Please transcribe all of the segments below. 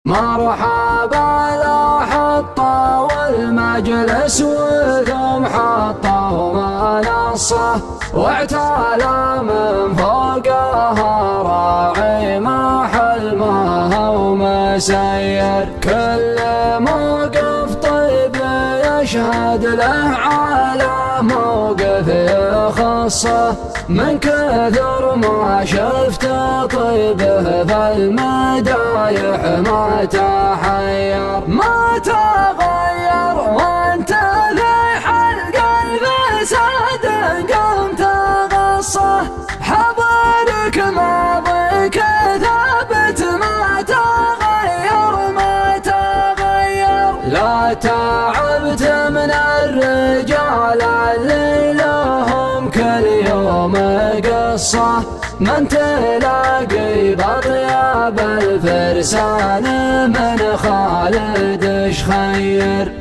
مرحبا لا حطوا والمجلس وثم حطوا منصة واعتلى من فوقها راعي محل ما هو مسير. كل موقف طيب يشهد له على موقف يخصه، من كثر ما شفت طيبه فالمدايح ما تحير ما تغير. وانت ذي حلق الفساد قمت غصه، حضرك ماضيك ثابت ما تغير ما تغير. لا تعبت من الرجال اللي لهم كل يوم قصة، من تلاقي بطياب الفرسان من خالد شخير.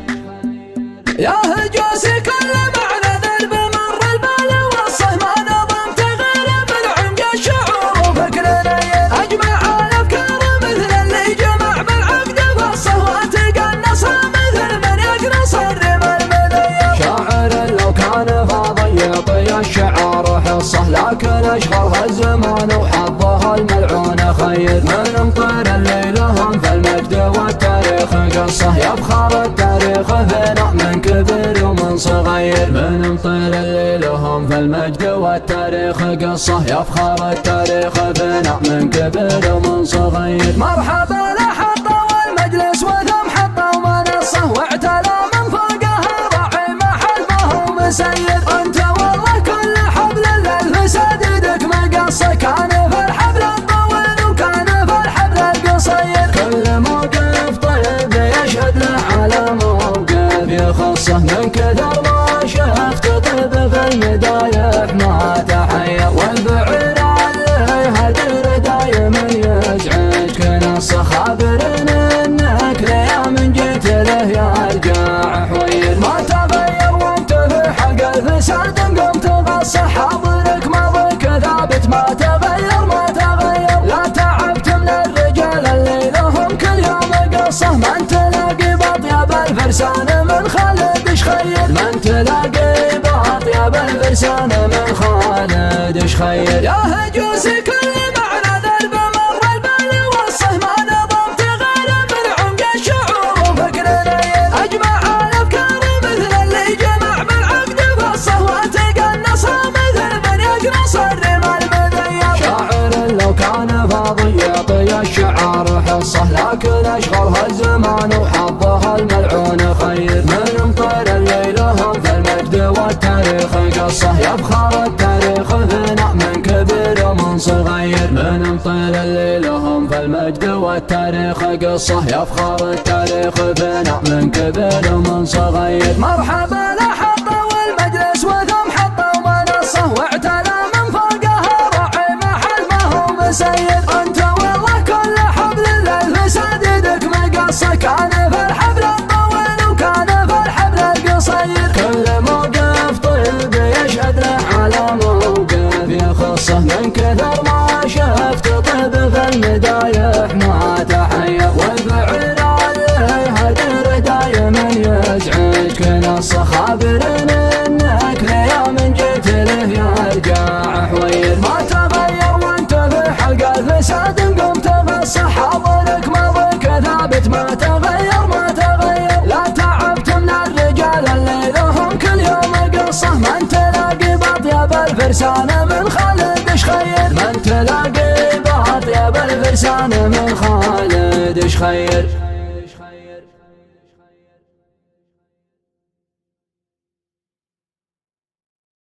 يا هجوسي كل معنى ذرب مر البال وصه، ما نظمت غير من عمق الشعور وفكر نير. اجمع الافكار مثل اللي جمع بالعقد فصه، واتقنص مثل من يقنص الرمى المذير. شاعر لو كان فاضي يعطي الشعار حصه، لكن اشغلها الزمان وحظها الملعون خير. من امطر الليل هم فالمجد والتاريخ قصه، يفخر التاريخ فينا من كبير ومن صغير. من امطر الليل هم فالمجد والتاريخ قصه، يفخر التاريخ فينا من كبير ومن صغير. مرحبا لا حطوا والمجلس وثم حطوا منصه، واعتلى من فوقها راعي محل ما هو مسير. انت والله كل حبل للفساد يدك مقصه، كان في الحبل الطويل وكان في الحبل القصير. كل موقف طيب يشهد له على موقف يخصه، من كثر ما شفت طيب في المدايح ما تحير. والبعير اللي هدر دايما يزعج كنصه، خابر انك ليا من جيت له يرجع حوير. ما تغير وانت في حق الفساد قمت غصه، حاضرك ماضيك ثابت ما تغير ما تغير. لا تعبت من الرجال اللي لهم كل يوم قصه، من تلاقي باطياب الفرسان من خالد شخير. من تلاقي باطياب الفرسان من خالد شخير. يا هجوسي كل معنى ذرب مر البال وصه، ما نظمت غير من عمق الشعور وفكر نير. اجمع الافكار مثل اللي جمع بالعقد فصه، واتقنص مثل من يقنص الرمى المذير. شاعر لو كان فاضي يعطي الشعار حصه، لكن اشغلها الزمان وحظها الملعون خير. من امطر الليل هم فالمجد والتاريخ قصه، يفخر التاريخ فينا من كبير ومن صغير. من امطر الليل هم فالمجد والتاريخ قصه، يفخر التاريخ فينا من كبير ومن صغير. مرحبا لا حطوا والمجلس وثم حطوا منصه، واعتلى من فوقها راعي محل ما هو مسير. انت والله كل حبل للفساد يدك مقصه، كان في الحبل الطويل وكان في الحبل القصير. كل موقف طيب يشهد له على موقف يخصه، من كثر ما شفت طيب في المدايح ما تحير. والبعير اللي هدر دايما يزعج كنصه، خابر انك ليا من جيت له يرجع حوير. ما تغير وانت في حلق الفساد قمت غصه، حاضرك ماضيك ثابت ما تغير ما تغير. لا تعبت من الرجال اللي لهم كل يوم قصه، من تلاقي باطياب الفرسان من خالد شخير. من تلاقي باطياب الفرسان من خالد شخير.